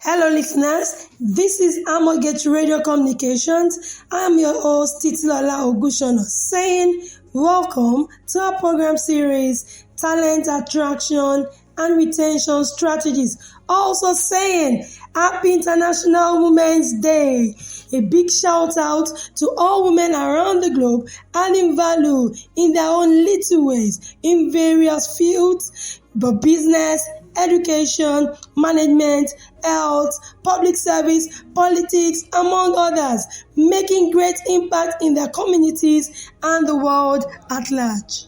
Hello, listeners. This is Amogate Radio Communications. I am your host, Titilola Ogushono, saying welcome to our program series, Talent Attraction and Retention Strategies. Also saying Happy International Women's Day. A big shout out to all women around the globe adding value in their own little ways in various fields, but business, education, management, health, public service, politics, among others, making great impact in their communities and the world at large.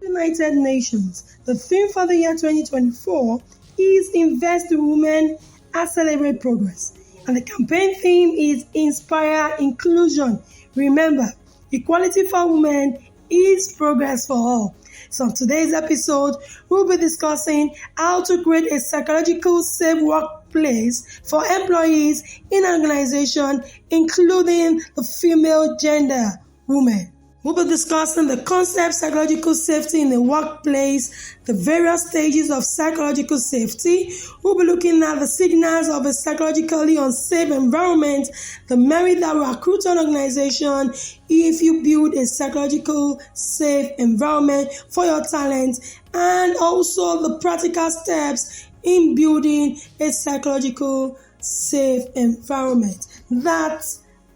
United Nations, the theme for the year 2024 is Invest in Women, Accelerate Progress. And the campaign theme is Inspire Inclusion. Remember, equality for women is progress for all. So in today's episode, we'll be discussing how to create a psychological safe workplace for employees in an organization, including the female gender, women. We'll be discussing the concept psychological safety in the workplace, the various stages of psychological safety. We'll be looking at the signals of a psychologically unsafe environment, the merit that will accrue to an organization if you build a psychological safe environment for your talent, and also the practical steps in building a psychological safe environment that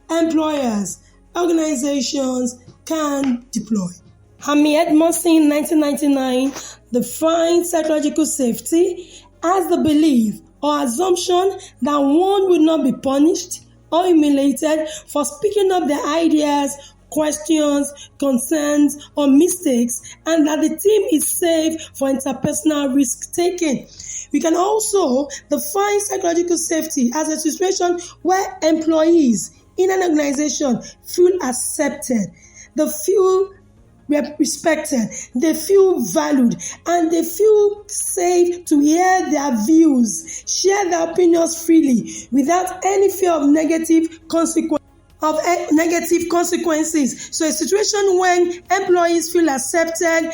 employers, organizations can deploy. Amy Edmondson in 1999 defined psychological safety as the belief or assumption that one will not be punished or humiliated for speaking up their ideas, questions, concerns, or mistakes, and that the team is safe for interpersonal risk-taking. We can also define psychological safety as a situation where employees in an organization feel accepted, they feel respected, they feel valued, and they feel safe to hear their views, share their opinions freely without any fear of negative consequences. So a situation when employees feel accepted,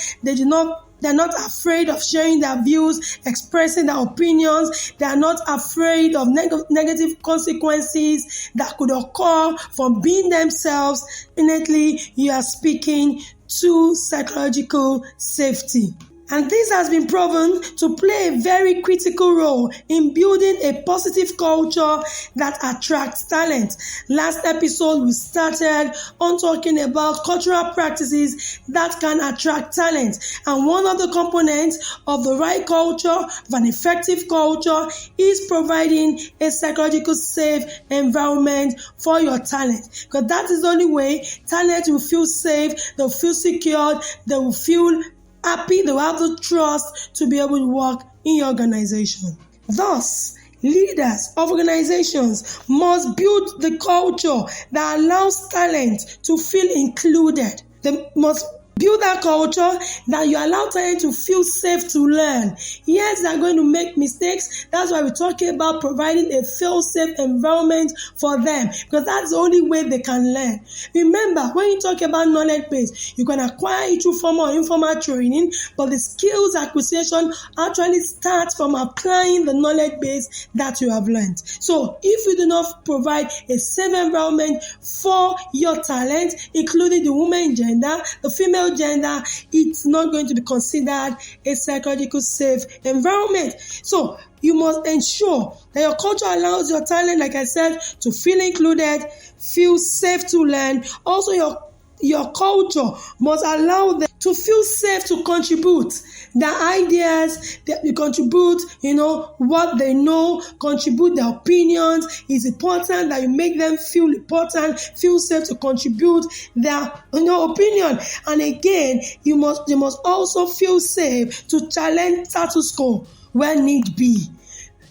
they're not afraid of sharing their views, expressing their opinions. They are not afraid of negative consequences that could occur from being themselves. Innately, you are speaking to psychological safety. And this has been proven to play a very critical role in building a positive culture that attracts talent. Last episode, we started on talking about cultural practices that can attract talent. And one of the components of the right culture, of an effective culture, is providing a psychological safe environment for your talent. Because that is the only way talent will feel safe, they'll feel secured, they will feel happy, they will have the trust to be able to work in your organization. Thus, leaders of organizations must build the culture that allows talent to feel included. They must build that culture that you allow talent to feel safe to learn. Yes, they're going to make mistakes. That's why we're talking about providing a feel-safe environment for them, because that's the only way they can learn. Remember, when you talk about knowledge base, you can acquire it through formal or informal training, but the skills acquisition actually starts from applying the knowledge base that you have learned. So if you do not provide a safe environment for your talent, including the woman gender, the female gender, it's not going to be considered a psychological safe environment. So you must ensure that your culture allows your talent, like I said, to feel included, feel safe to learn. Also, your culture must allow them to feel safe to contribute their ideas, they contribute, what they know, contribute their opinions. It's important that you make them feel important, feel safe to contribute their opinion. And again, they must also feel safe to challenge status quo where need be.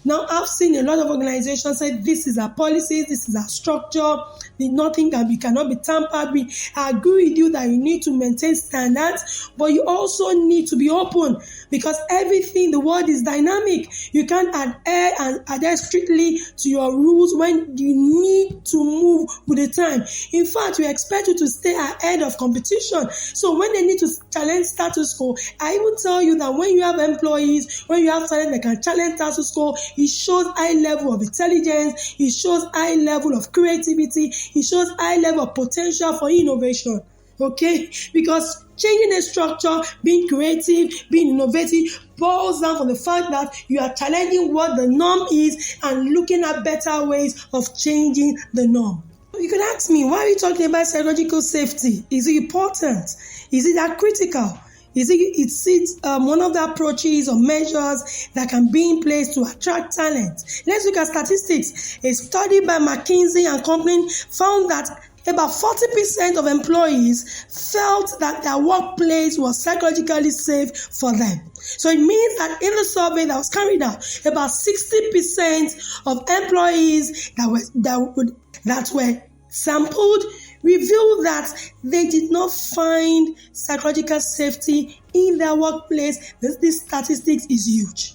Now, I've seen a lot of organizations say this is our policies, this is our structure, nothing cannot be tampered with. I agree with you that you need to maintain standards, but you also need to be open, because everything, the world is dynamic. You can't adhere strictly to your rules when you need to move with the time. In fact, we expect you to stay ahead of competition. So when they need to challenge status quo, I even tell you that when you have employees, when you have talent that can challenge status quo, it shows high level of intelligence, it shows high level of creativity, it shows high level of potential for innovation. Okay, because changing a structure, being creative, being innovative boils down from the fact that you are challenging what the norm is and looking at better ways of changing the norm. You can ask me, why are you talking about psychological safety? Is it important? Is it that critical? Is it one of the approaches or measures that can be in place to attract talent? Let's look at statistics. A study by McKinsey and Company found that about 40% of employees felt that their workplace was psychologically safe for them. So it means that in the survey that was carried out, about 60% of employees that were sampled revealed that they did not find psychological safety in their workplace. This statistics is huge.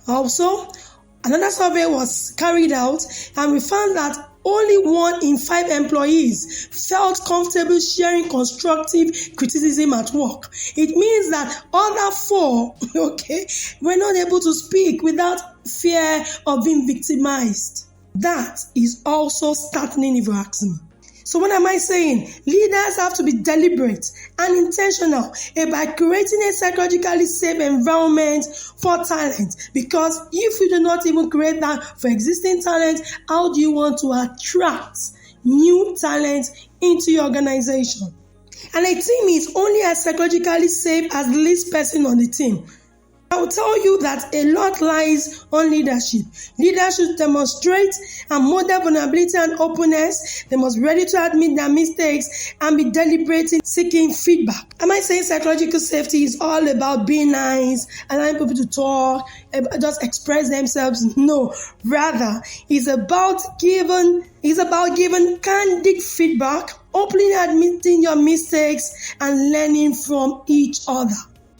Also, another survey was carried out and we found that only 1 in 5 employees felt comfortable sharing constructive criticism at work. It means that other 4, were not able to speak without fear of being victimized. That is also startling if you ask me. So what am I saying? Leaders have to be deliberate and intentional about creating a psychologically safe environment for talent. Because if you do not even create that for existing talent, how do you want to attract new talent into your organization? And a team is only as psychologically safe as the least person on the team. I will tell you that a lot lies on leadership. Leaders should demonstrate and model vulnerability and openness. They must be ready to admit their mistakes and be deliberate in seeking feedback. Am I saying psychological safety is all about being nice, allowing people to talk, just express themselves? No. Rather, it's about giving candid feedback, openly admitting your mistakes, and learning from each other.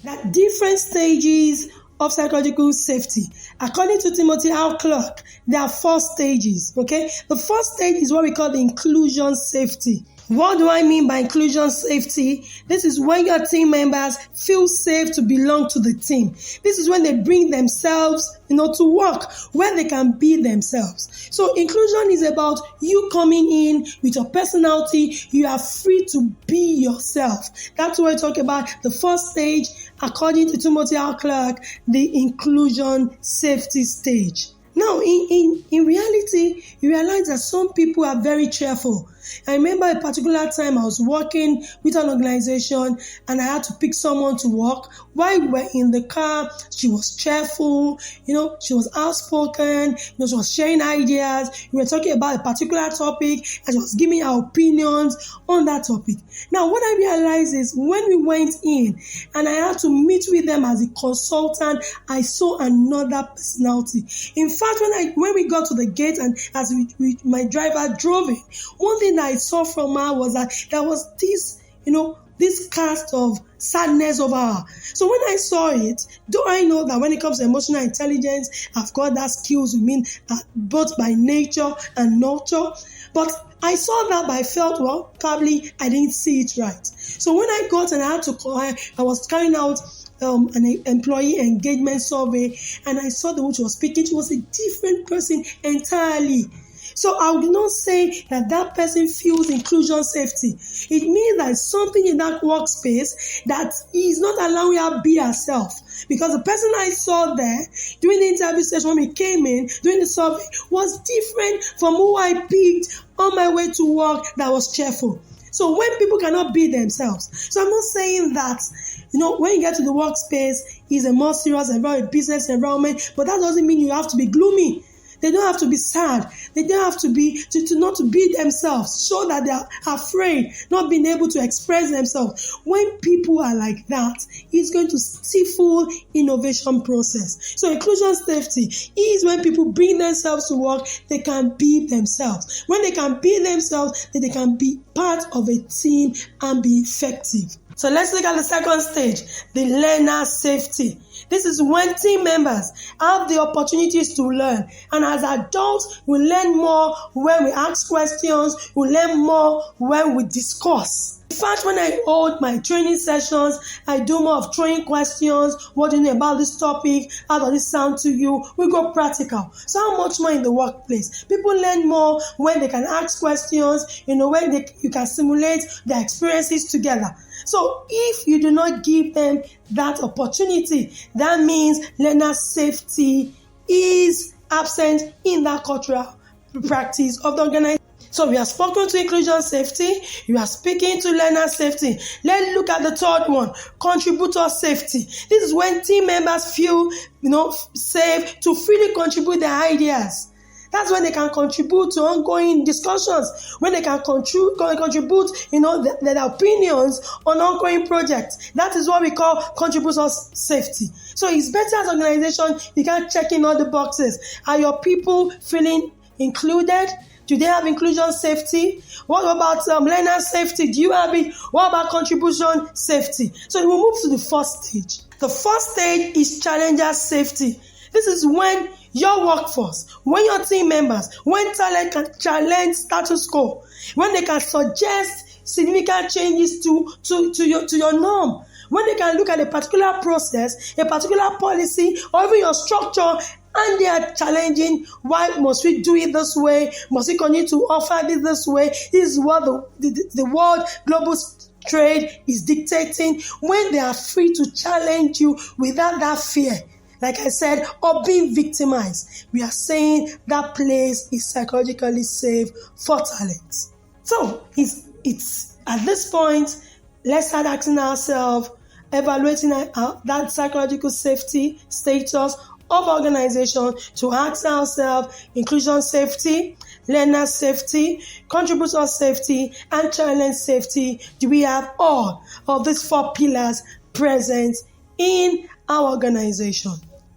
There are different stages of psychological safety. According to Timothy R. Clark, there are 4 stages. Okay, the first stage is what we call the inclusion safety. What do I mean by inclusion safety? This is when your team members feel safe to belong to the team. This is when they bring themselves, to work where they can be themselves. So inclusion is about you coming in with your personality. You are free to be yourself. That's what I talk about. The first stage, according to Timothy R. Clark, the inclusion safety stage. Now, in reality, you realize that some people are very cheerful. I remember a particular time I was working with an organization and I had to pick someone to work. While we were in the car, she was cheerful, she was outspoken, she was sharing ideas. We were talking about a particular topic and she was giving her opinions on that topic. Now, what I realized is when we went in and I had to meet with them as a consultant, I saw another personality. In fact, when we got to the gate and as my driver drove in, one thing that I saw from her was that there was this cast of sadness over her. So when I saw it, though I know that when it comes to emotional intelligence, I've got that skills with me both by nature and nurture. But I saw that, but I felt, probably I didn't see it right. So when I got and I had to call her, I was carrying out an employee engagement survey, and I saw the one she was speaking. She was a different person entirely. So I would not say that person feels inclusion safety. It means that something in that workspace that is not allowing her to be herself. Because the person I saw there during the interview session when we came in, during the survey, was different from who I picked on my way to work that was cheerful. So when people cannot be themselves. So I'm not saying that, when you get to the workspace, it's a more serious environment, business environment, but that doesn't mean you have to be gloomy. They don't have to be sad. They don't have to be not to be themselves. Show that they are afraid, not being able to express themselves. When people are like that, it's going to stifle innovation process. So inclusion safety is when people bring themselves to work, they can be themselves. When they can be themselves, then they can be part of a team and be effective. So let's look at the second stage, the learner safety. This is when team members have the opportunities to learn. And as adults, we learn more when we ask questions. We learn more when we discuss. In fact, when I hold my training sessions, I do more of throwing questions. What do you know about this topic? How does it sound to you? We go practical. So how much more in the workplace? People learn more when they can ask questions, when you can simulate their experiences together. So if you do not give them that opportunity, that means learner safety is absent in that cultural practice of the organization. So we have spoken to inclusion safety, you are speaking to learner safety. Let's look at the third one, contributor safety. This is when team members feel, safe to freely contribute their ideas. That's when they can contribute to ongoing discussions, when they can contribute, their opinions on ongoing projects. That is what we call contributor safety. So it's better as an organization, you can check in all the boxes. Are your people feeling included? Do they have inclusion safety? What about learner safety? Do you have it? What about contribution safety? So we move to the first stage. The first stage is challenger safety. This is when your workforce, when your team members, when talent can challenge status quo, when they can suggest significant changes to your norm, when they can look at a particular process, a particular policy, or even your structure, and they are challenging, why must we do it this way? Must we continue to offer this way? This is what the world global trade is dictating. When they are free to challenge you without that fear, like I said, or being victimized, we are saying that place is psychologically safe for talent. So it's at this point, let's start asking ourselves, evaluating that psychological safety status of organization, to ask ourselves inclusion safety, learner safety, contributor safety, and challenge safety. Do we have all of these 4 pillars present in our organization?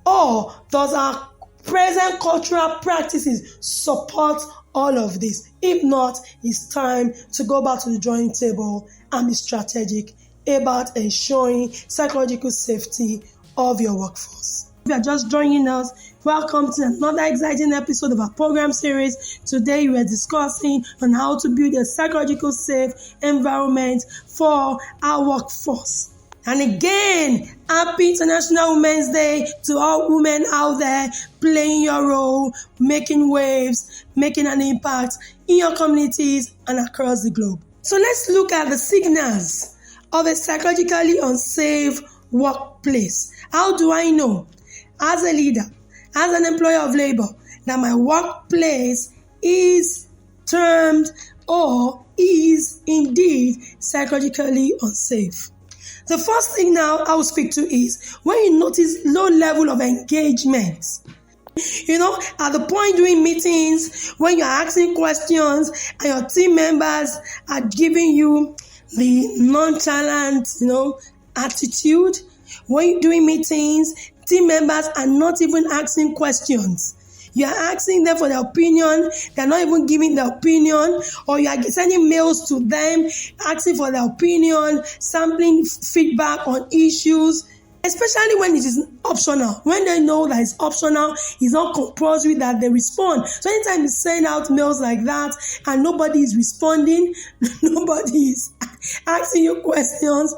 Or does our present cultural practices support all of this? If not, it's time to go back to the drawing table and be strategic about ensuring psychological safety of your workforce. If you are just joining us, welcome to another exciting episode of our program series. Today we are discussing on how to build a psychological safe environment for our workforce. And again, happy International Women's Day to all women out there playing your role, making waves, making an impact in your communities and across the globe. So let's look at the signals of a psychologically unsafe workplace. How do I know, as a leader, as an employer of labor, that my workplace is termed or is indeed psychologically unsafe? The first thing now I will speak to is when you notice low level of engagement. At the point during meetings, when you're asking questions and your team members are giving you the nonchalant, attitude. When you're doing meetings, team members are not even asking questions. You are asking them for their opinion. They're not even giving their opinion. Or you are sending mails to them, asking for their opinion, sampling feedback on issues. Especially when it is optional. When they know that it's optional, it's not compulsory that they respond. So anytime you send out mails like that and nobody is responding, nobody is asking you questions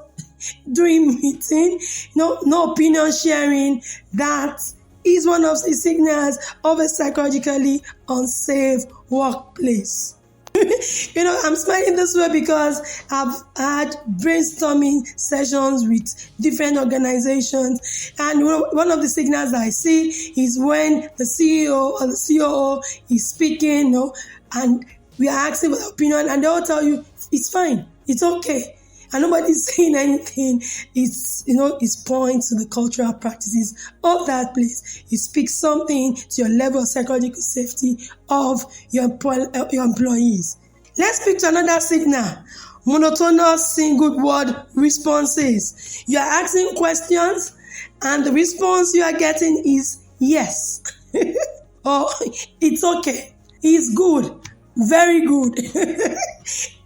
during meeting, no opinion sharing, that is one of the signals of a psychologically unsafe workplace. I'm smiling this way because I've had brainstorming sessions with different organizations, and one of the signals that I see is when the CEO or the COO is speaking, and we are asking for their opinion, and they all tell you it's fine, it's okay. And nobody's saying anything. It's points to the cultural practices of that place. It speaks something to your level of psychological safety of your employees. Let's speak to another signal. Monotonous single word responses. You are asking questions and the response you are getting is yes. Or it's okay. It's good. Very good.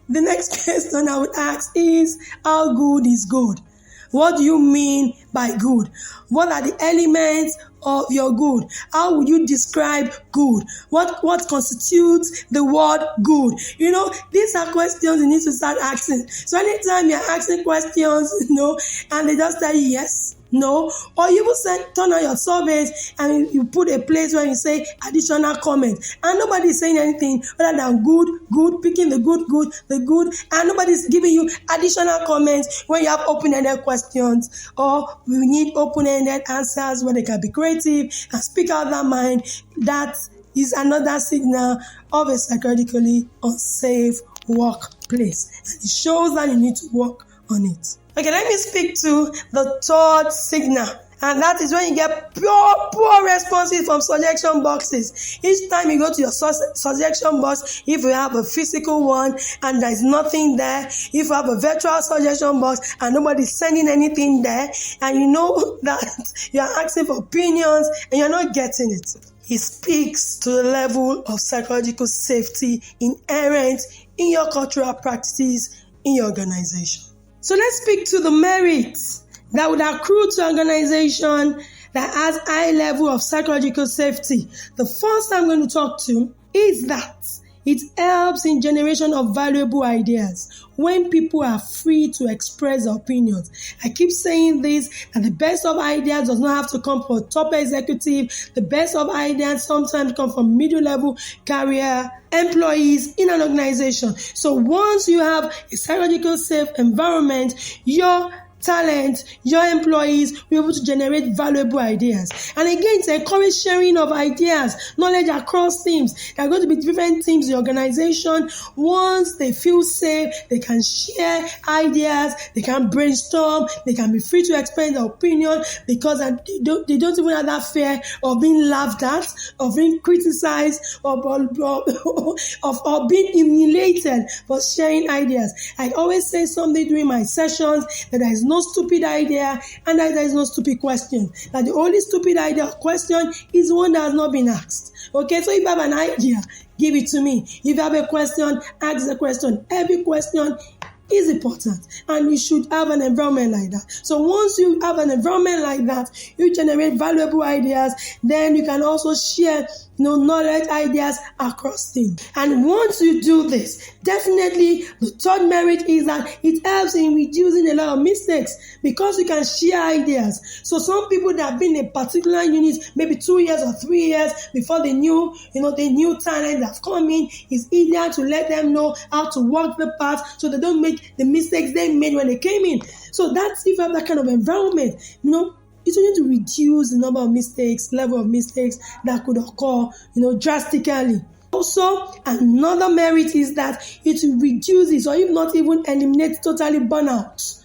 The next question I would ask is, how good is good? What do you mean by good? What are the elements of your good? How would you describe good? What constitutes the word good? These are questions you need to start asking. So anytime you're asking questions, and they just tell you yes, no, or you even turn on your surveys and you put a place where you say additional comment, and nobody's saying anything other than good, picking the good, and nobody's giving you additional comments when you have open-ended questions, or we need open-ended answers where they can be creative and speak out their mind. That is another signal of a psychologically unsafe workplace, and it shows that you need to work on it. Okay, let me speak to the third signal, and that is when you get poor responses from suggestion boxes. Each time you go to your suggestion box, if you have a physical one and there is nothing there, if you have a virtual suggestion box and nobody's sending anything there, and you know that you are asking for opinions and you're not getting it, it speaks to the level of psychological safety inherent in your cultural practices in your organization. So let's speak to the merits that would accrue to an organization that has high level of psychological safety. The first I'm going to talk to is that it helps in generation of valuable ideas when people are free to express their opinions. I keep saying this, and the best of ideas does not have to come from a top executive. The best of ideas sometimes come from middle level career employees in an organization. So once you have a psychological safe environment, your talent, your employees will be able to generate valuable ideas. And again, to encourage sharing of ideas, knowledge across teams. There are going to be different teams in the organization. Once they feel safe, they can share ideas, they can brainstorm, they can be free to express their opinion, because they don't even have that fear of being laughed at, of being criticized, or being humiliated for sharing ideas. I always say something during my sessions, that there is no stupid idea and that there is no stupid question. That the only stupid idea or question is one that has not been asked. Okay, so if you have an idea, give it to me. If you have a question, ask the question. Every question is important, and you should have an environment like that. So once you have an environment like that, you generate valuable ideas, then you can also share knowledge, ideas across teams. And once you do this, definitely the third merit is that it helps in reducing a lot of mistakes, because you can share ideas. So some people that have been in a particular unit maybe 2 years or 3 years before the new talent that's come in, is easier to let them know how to walk the path so they don't make the mistakes they made when they came in. So that's, if you have that kind of environment, it's going to reduce the number of mistakes, level of mistakes that could occur, drastically. Also, another merit is that it reduces, or if not even eliminates, totally burnout.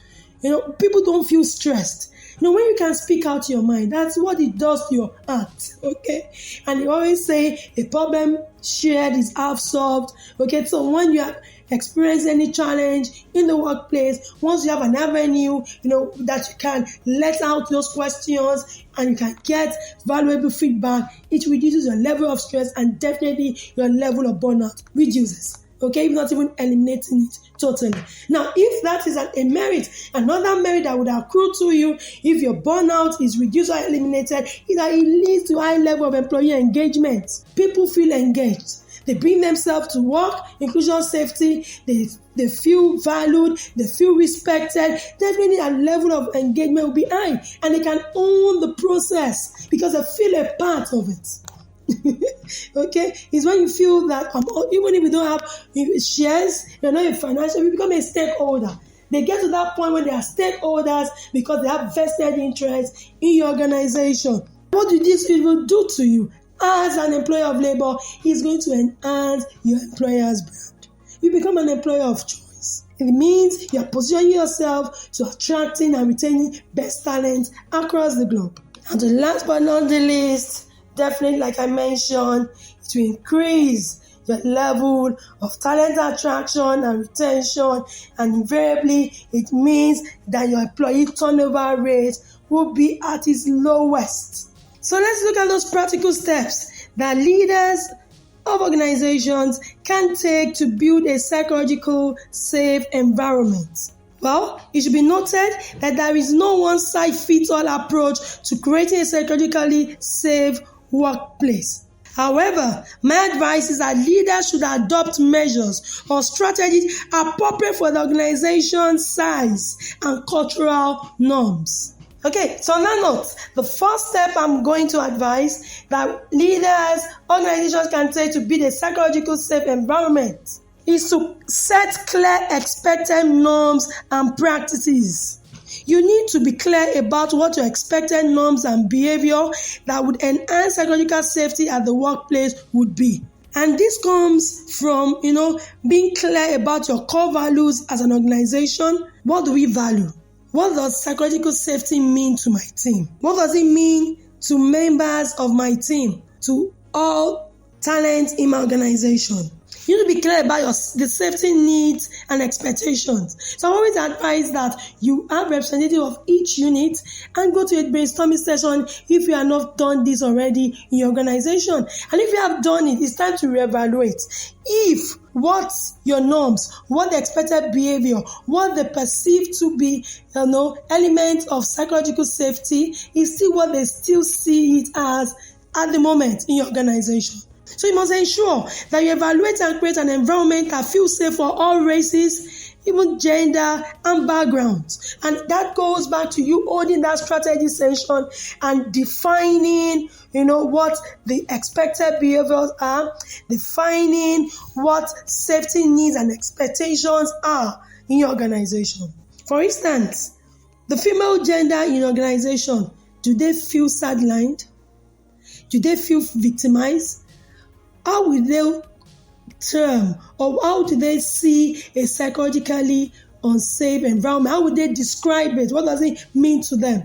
People don't feel stressed. When you can speak out your mind, that's what it does to your heart, okay? And you always say a problem shared is half solved, okay? So when you experience any challenge in the workplace, once you have an avenue, that you can let out those questions and you can get valuable feedback, it reduces your level of stress, and definitely your level of burnout reduces. Okay, if not even eliminating it totally. Now, if that is a merit, another merit that would accrue to you if your burnout is reduced or eliminated is that it leads to high level of employee engagement. People feel engaged. They bring themselves to work, inclusion, safety. They feel valued. They feel respected. Definitely a level of engagement will be high, and they can own the process because they feel a part of it. Okay, it's when you feel that even if you don't have shares, you're not a financial, you become a stakeholder. They get to that point when they are stakeholders because they have vested interest in your organization. What do this will do to you as an employer of labor is going to enhance your employer's brand. You become an employer of choice. It means you're positioning yourself to attracting and retaining best talent across the globe. And the last but not the least, definitely, like I mentioned, it will increase your level of talent attraction and retention, and invariably it means that your employee turnover rate will be at its lowest. So let's look at those practical steps that leaders of organizations can take to build a psychological safe environment. Well, it should be noted that there is no one-size-fits-all approach to creating a psychologically safe workplace. However, my advice is that leaders should adopt measures or strategies appropriate for the organization's size and cultural norms. Okay, so on that note, the first step I'm going to advise that leaders, organizations can take to build a psychological safe environment is to set clear expected norms and practices. You need to be clear about what your expected norms and behavior that would enhance psychological safety at the workplace would be. And this comes from, being clear about your core values as an organization. What do we value? What does psychological safety mean to my team? What does it mean to members of my team, to all talent in my organization? You need to be clear about the safety needs and expectations. So I always advise that you have representative of each unit and go to a brainstorming session if you have not done this already in your organization. And if you have done it, it's time to reevaluate. If what your norms, what the expected behavior, what they perceive to be, elements of psychological safety is still what they still see it as at the moment in your organization. So you must ensure that you evaluate and create an environment that feels safe for all races, even gender and backgrounds. And that goes back to you holding that strategy session and defining, what the expected behaviors are, defining what safety needs and expectations are in your organization. For instance, the female gender in your organization, do they feel sidelined? Do they feel victimized? How will they term or how do they see a psychologically unsafe environment? How would they describe it? What does it mean to them?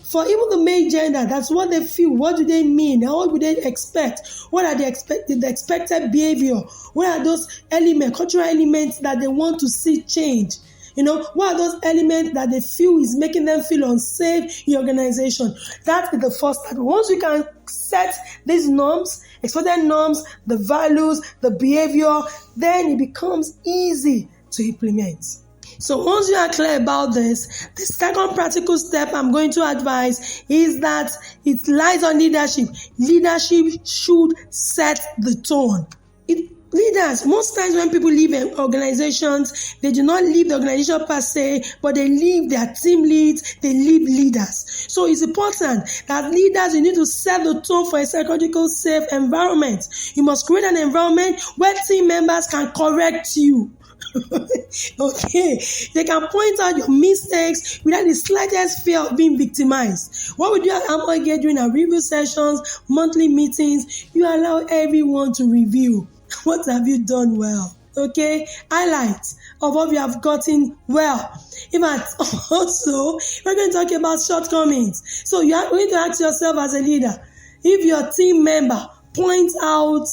For even the male gender, that's what they feel. What do they mean? How would they expect? What are the expected behavior? What are those elements, cultural elements that they want to see change? What are those elements that they feel is making them feel unsafe in your organization? That is the first step. Once you can set these norms, expected norms, the values, the behavior, then it becomes easy to implement. So once you are clear about this, the second practical step I'm going to advise is that it lies on leadership. Leadership should set the tone. Leaders, most times when people leave organizations, they do not leave the organization per se, but they leave their team leads, they leave leaders. So it's important that leaders, you need to set the tone for a psychological safe environment. You must create an environment where team members can correct you. Okay, they can point out your mistakes without the slightest fear of being victimized. What we do at Amway during our review sessions, monthly meetings, you allow everyone to review. What have you done well? Okay, highlights of what you have gotten well. In fact, also, we're going to talk about shortcomings. So you are going to ask yourself as a leader, if your team member points out,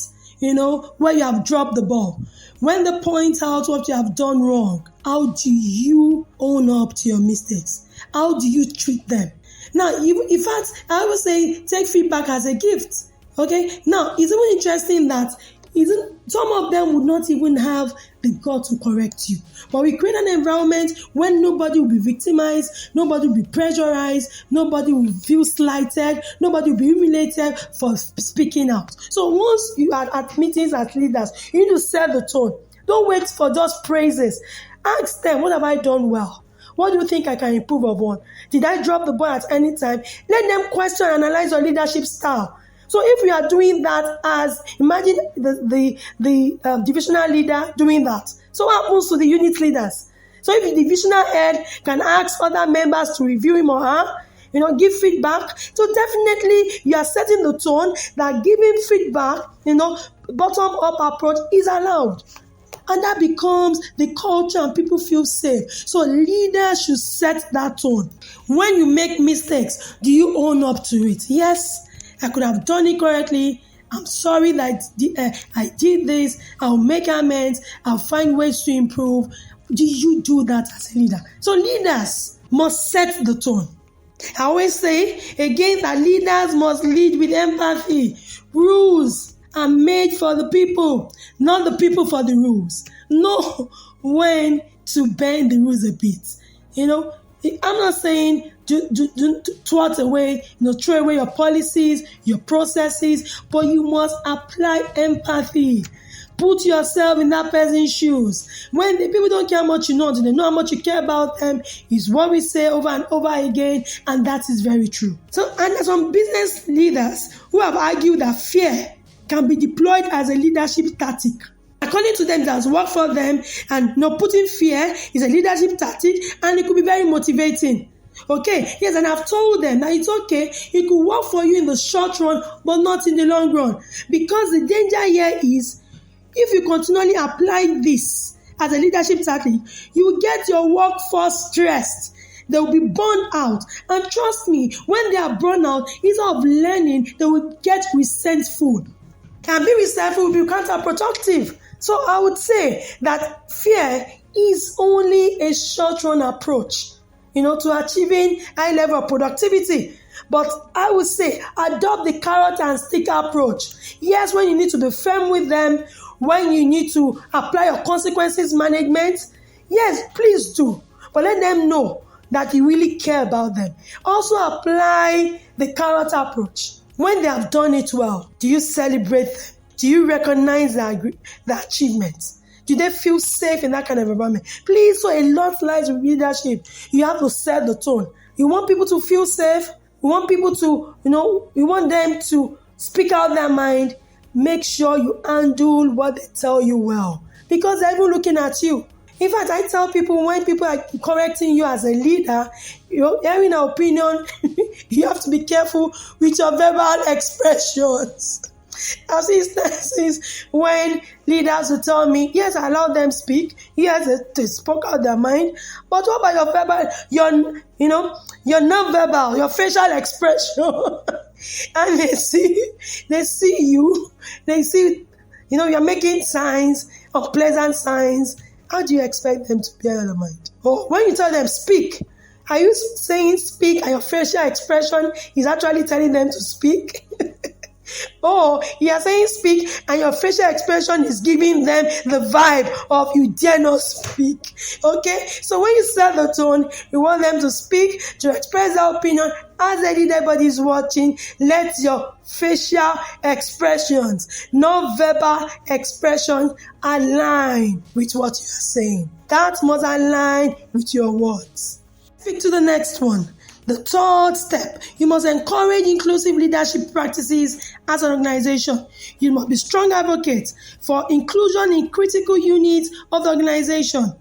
where you have dropped the ball, when they point out what you have done wrong, how do you own up to your mistakes? How do you treat them? Now, in fact, I would say take feedback as a gift. Okay, now it's even interesting that some of them would not even have the guts to correct you. But we create an environment where nobody will be victimized, nobody will be pressurized, nobody will feel slighted, nobody will be humiliated for speaking out. So once you are at meetings as leaders, you need to set the tone. Don't wait for just praises. Ask them, what have I done well? What do you think I can improve upon? Did I drop the ball at any time? Let them question and analyze your leadership style. So if you are doing that imagine the divisional leader doing that. So what happens to the unit leaders? So if the divisional head can ask other members to review him or her, give feedback. So definitely you are setting the tone that giving feedback, bottom up approach is allowed. And that becomes the culture and people feel safe. So leaders should set that tone. When you make mistakes, do you own up to it? Yes. I could have done it correctly. I'm sorry that I did this. I'll make amends. I'll find ways to improve. Do you do that as a leader? So leaders must set the tone. I always say, again, that leaders must lead with empathy. Rules are made for the people, not the people for the rules. Know when to bend the rules a bit. I'm not saying throw away, throw away your policies, your processes, but you must apply empathy. Put yourself in that person's shoes. When the people don't care how much you know, they know how much you care about them, is what we say over and over again, and that is very true. So, and there's some business leaders who have argued that fear can be deployed as a leadership tactic. According to them, it has worked for them, and putting fear is a leadership tactic, and it could be very motivating. Okay, yes, and I've told them that it's okay, it could work for you in the short run, but not in the long run. Because the danger here is, if you continually apply this as a leadership tactic, you will get your workforce stressed. They will be burned out. And trust me, when they are burned out, instead of learning, they will get resentful. And being resentful will be counterproductive. So I would say that fear is only a short-run approach, to achieving high level of productivity. But I would say adopt the carrot and stick approach. Yes, when you need to be firm with them, when you need to apply your consequences management, yes, please do. But let them know that you really care about them. Also apply the carrot approach. When they have done it well, do you celebrate them? Do you recognize the achievements? Do they feel safe in that kind of environment? Please, so a lot lies with leadership. You have to set the tone. You want people to feel safe. You want people to, you want them to speak out their mind. Make sure you handle what they tell you well, because they're even looking at you. In fact, I tell people, when people are correcting you as a leader, hearing an opinion, you have to be careful with your verbal expressions. I've seen instances when leaders will tell me, yes, I allow them speak, yes, they spoke out their mind, but what about your verbal, your non-verbal, your facial expression? And they see you, you're making signs, unpleasant signs. How do you expect them to bear their mind? Or when you tell them speak, are you saying speak and your facial expression is actually telling them to speak? Or you are saying speak and your facial expression is giving them the vibe of you dare not speak. Okay? So when you set the tone, you want them to speak, to express their opinion. As everybody is watching, let your facial expressions, non-verbal expressions align with what you are saying. That must align with your words. Speak to the next one. The third step, you must encourage inclusive leadership practices as an organization. You must be strong advocates for inclusion in critical units of the organization.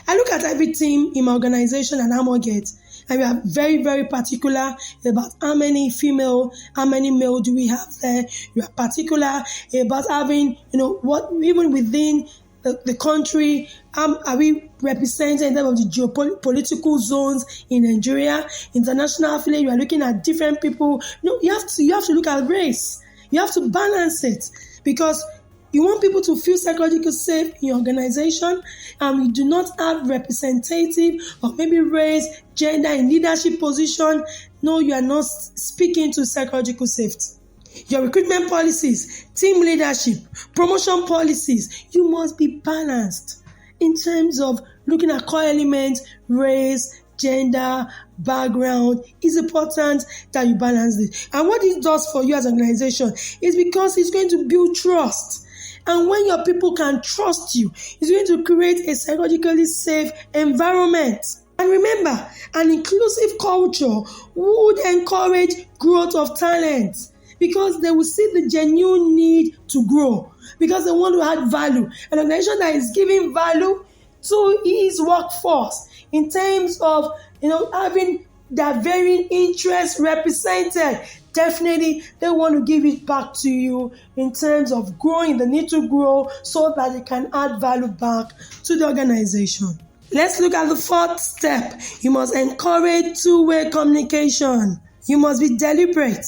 I look at every team in my organization and I'm get, and we are very, very particular about how many female, how many male do we have there. We are particular about having, what even within the country, are we represented in terms of the geopolitical zones in Nigeria, international affiliate? You are looking at different people. You have to look at race. You have to balance it, because you want people to feel psychologically safe in your organization, and we do not have representative or maybe race, gender in leadership position. No, you are not speaking to psychological safety. Your recruitment policies, team leadership, promotion policies, you must be balanced in terms of looking at core elements, race, gender, background. It's important that you balance it. And what it does for you as an organization is because it's going to build trust. And when your people can trust you, it's going to create a psychologically safe environment. And remember, an inclusive culture would encourage growth of talent, because they will see the genuine need to grow, because they want to add value. An organization that is giving value to its workforce in terms of, having their varying interests represented, definitely they want to give it back to you in terms of growing, the need to grow, so that they can add value back to the organization. Let's look at the fourth step. You must encourage two-way communication. You must be deliberate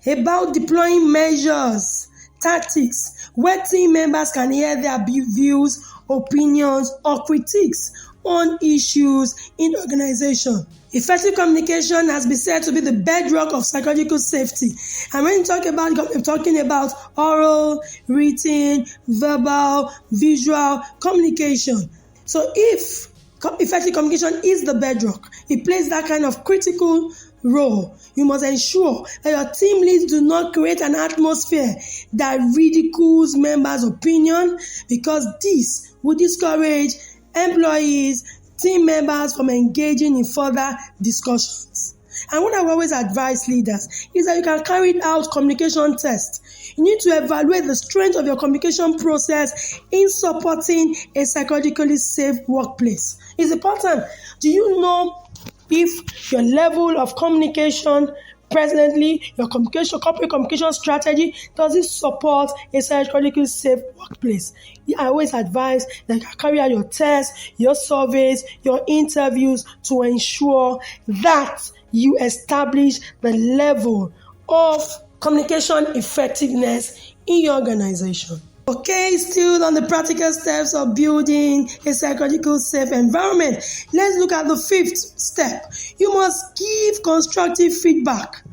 about deploying measures, tactics, where team members can hear their views, opinions, or critiques on issues in the organization. Effective communication has been said to be the bedrock of psychological safety. And when you talk about, we're talking about oral, written, verbal, visual communication. So if effective communication is the bedrock, it plays that kind of critical role. You must ensure that your team leads do not create an atmosphere that ridicules members' opinion, because this will discourage employees, team members from engaging in further discussions. And what I always advise leaders is that you can carry out communication tests. You need to evaluate the strength of your communication process in supporting a psychologically safe workplace. It's important. Do you know if your level of communication presently, your corporate communication strategy, does it support a psychologically safe workplace? I always advise that you carry out your tests, your surveys, your interviews to ensure that you establish the level of communication effectiveness in your organization. Okay, still on the practical steps of building a psychological safe environment, let's look at the 5th step. You must give constructive feedback.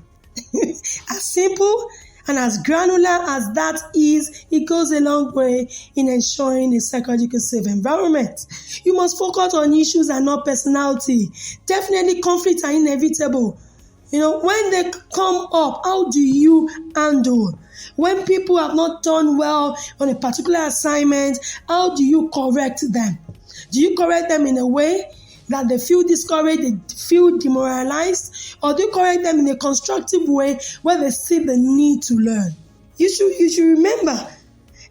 As simple and as granular as that is, it goes a long way in ensuring a psychological safe environment. You must focus on issues and not personality. Definitely conflicts are inevitable. When they come up, how do you handle? When people have not done well on a particular assignment, how do you correct them? Do you correct them in a way that they feel discouraged, they feel demoralized, or do you correct them in a constructive way where they see the need to learn? You should remember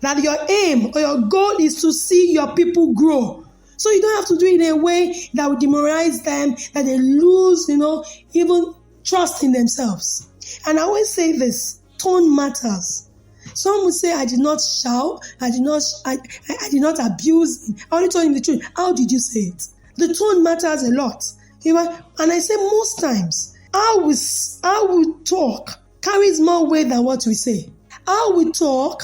that your aim or your goal is to see your people grow. So you don't have to do it in a way that will demoralize them, that they lose, even trust in themselves. And I always say this, tone matters. Some would say, I did not shout, I did not abuse him. I only told him the truth. How did you say it? The tone matters a lot. And I say most times, how we talk carries more weight than what we say. How we talk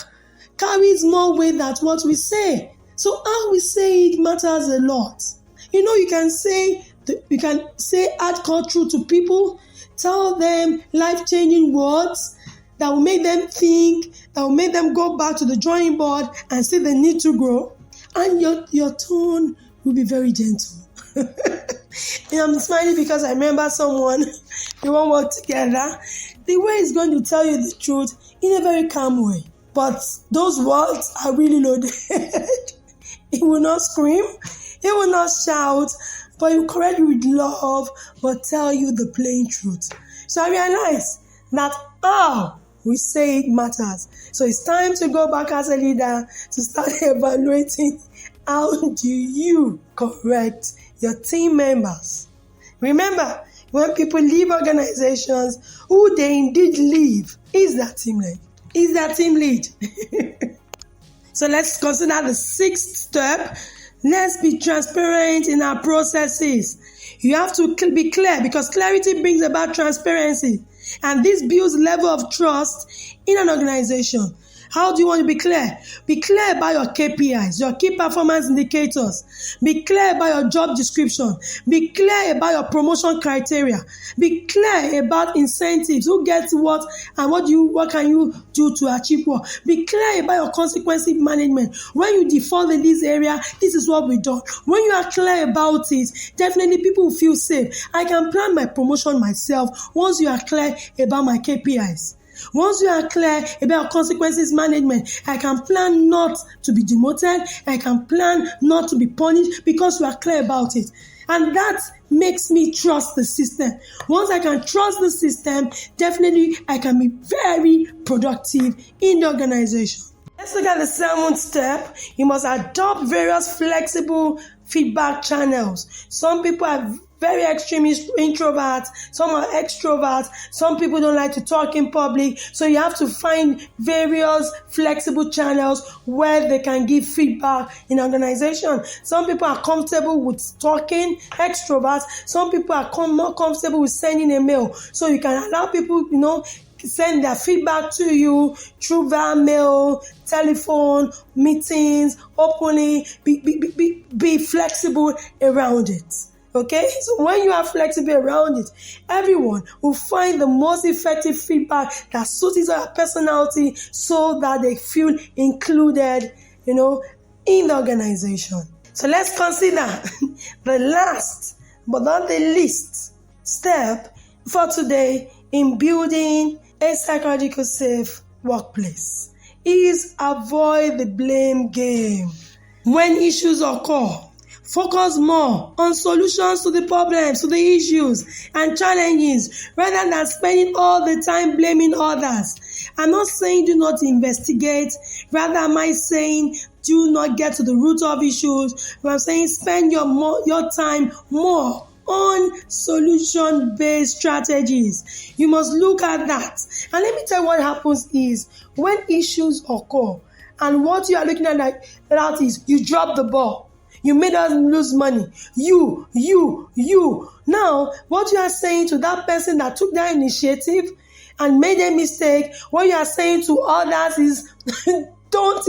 carries more weight than what we say. So how we say it matters a lot. You can say hardcore truth to people, tell them life-changing words that will make them think, that will make them go back to the drawing board and see the need to grow. And your tone will be very gentle. I'm smiling because I remember someone, we won't work together. The way he's going to tell you the truth in a very calm way. But those words are really loaded. He will not scream, he will not shout, but he will correct you with love, but tell you the plain truth. So I realize that how we say it matters. So it's time to go back as a leader to start evaluating how do you correct your team members. Remember, when people leave organizations, who they indeed leave is their team lead. So let's consider the 6th step. Let's be transparent in our processes. You have to be clear, because clarity brings about transparency. And this builds level of trust in an organization. How do you want to be clear? Be clear about your KPIs, your key performance indicators. Be clear about your job description. Be clear about your promotion criteria. Be clear about incentives. Who gets what and what can you do to achieve what? Be clear about your consequence management. When you default in this area, this is what we do. When you are clear about it, definitely people will feel safe. I can plan my promotion myself once you are clear about my KPIs. Once you are clear about consequences management, I can plan not to be demoted. I can plan not to be punished because you are clear about it. And that makes me trust the system. Once I can trust the system, definitely I can be very productive in the organization. Let's look at the 7th step. You must adopt various flexible feedback channels. Some people are very extreme introverts, some are extroverts, some people don't like to talk in public, so you have to find various flexible channels where they can give feedback in organization. Some people are comfortable with talking, extroverts, some people are more comfortable with sending a mail, so you can allow people, send their feedback to you through via mail, telephone, meetings, openly, be flexible around it. Okay, so when you are flexible around it, everyone will find the most effective feedback that suits their personality so that they feel included, in the organization. So let's consider the last but not the least step for today in building a psychological safe workplace is avoid the blame game. When issues occur, focus more on solutions to the problems, to the issues and challenges, rather than spending all the time blaming others. I'm not saying do not investigate, rather am I saying do not get to the root of issues, but I'm saying spend your time more on solution-based strategies. You must look at that. And let me tell you what happens is when issues occur and what you are looking at that is you drop the ball. You made us lose money. You. Now, what you are saying to that person that took that initiative and made a mistake, what you are saying to others is don't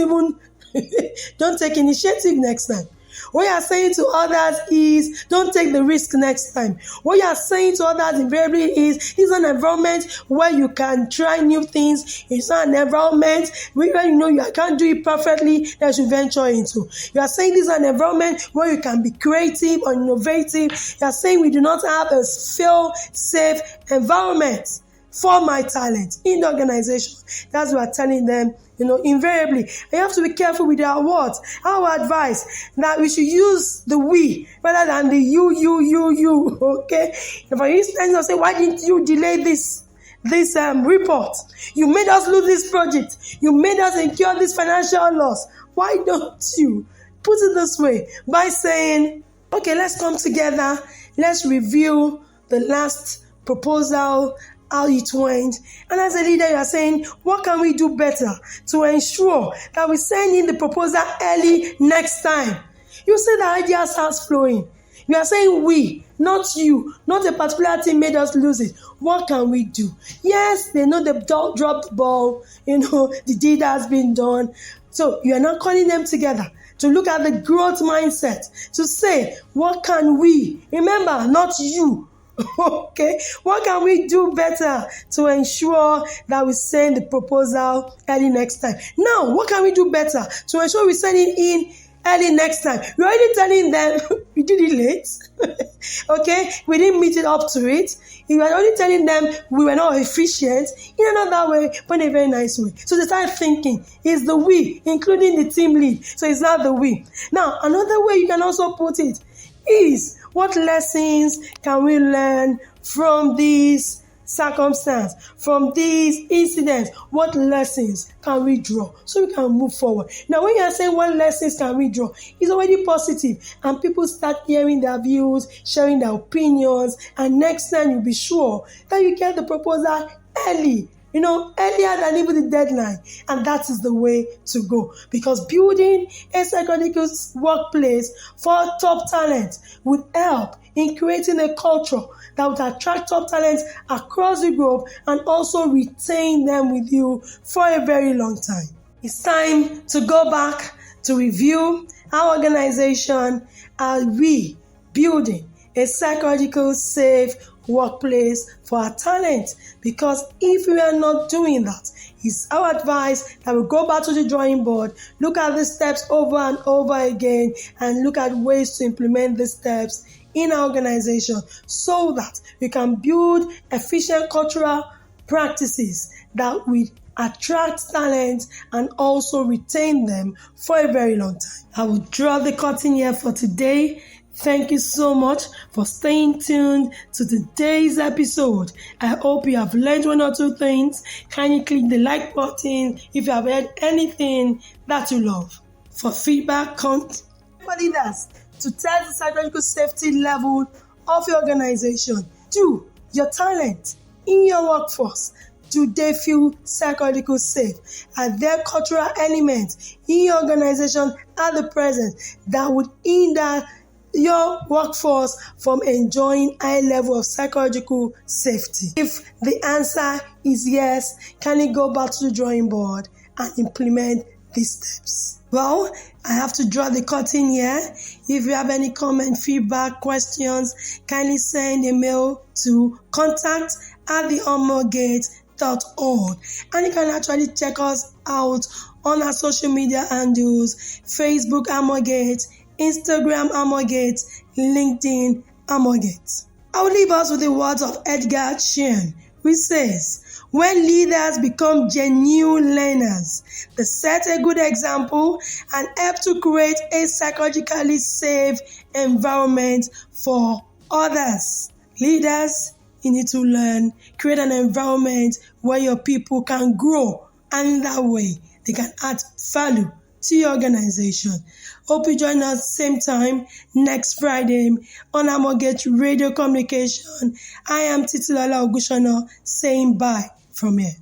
take initiative next time. What you are saying to others is don't take the risk next time. What you are saying to others invariably is it's an environment where you can try new things. It's not an environment where you know you can't do it perfectly that you venture into. You are saying this is an environment where you can be creative or innovative. You are saying we do not have a fail-safe environment for my talent in the organization. That's what we're telling them, invariably. And you have to be careful with our words. Our advice that we should use the we rather than the you, okay? And for instance, I'll say, why didn't you delay this report? You made us lose this project. You made us incur this financial loss. Why don't you put it this way by saying, okay, let's come together. Let's review the last proposal, how it went. And as a leader, you are saying, what can we do better to ensure that we send in the proposal early next time? You say the idea starts flowing. You are saying we, not you, not a particular team made us lose it. What can we do? Yes, they know they've dropped the ball, the deed has been done. So you are now calling them together to look at the growth mindset, to say, what can we? Remember, not you. Okay, what can we do better to ensure that we send the proposal early next time? Now, what can we do better to ensure we send it in early next time? We're already telling them we did it late. Okay, we didn't meet it up to it. You were only telling them we were not efficient in another way, but in a very nice way. So they start thinking it's the we, including the team lead. So it's not the we. Now, another way you can also put it is, what lessons can we learn from this circumstance, from these incidents? What lessons can we draw so we can move forward? Now, when you are saying what lessons can we draw, it's already positive, and people start hearing their views, sharing their opinions, and next time you'll be sure that you get the proposal early. Earlier than even the deadline. And that is the way to go. Because building a psychological workplace for top talent would help in creating a culture that would attract top talents across the globe and also retain them with you for a very long time. It's time to go back to review our organization. Are we building a psychological safe workplace for our talent? Because if we are not doing that, it's our advice that we go back to the drawing board, look at the steps over and over again, and look at ways to implement the steps in our organization so that we can build efficient cultural practices that will attract talent and also retain them for a very long time. I will draw the curtain here for today. Thank you so much for staying tuned to today's episode. I hope you have learned one or two things. Kindly click the like button if you have heard anything that you love. For feedback, contact leaders to test the psychological safety level of your organization. Do your talent in your workforce, do they feel psychological safe? Are there cultural elements in your organization at the present that would hinder your workforce from enjoying high level of psychological safety? If the answer is yes, can you go back to the drawing board and implement these steps? Well, I have to draw the curtain here. If you have any comment, feedback, questions, kindly send a mail to contact@thearmorgate.org. And you can actually check us out on our social media handles: Facebook Armorgate, Instagram Amogate, LinkedIn Amogate. I will leave us with the words of Edgar Schein, which says, when leaders become genuine learners, they set a good example and help to create a psychologically safe environment for others. Leaders, you need to learn, create an environment where your people can grow, and in that way, they can add value to your organization. Hope you join us same time next Friday on Amogate Radio Communication. I am Titilola Ogunsona saying bye from here.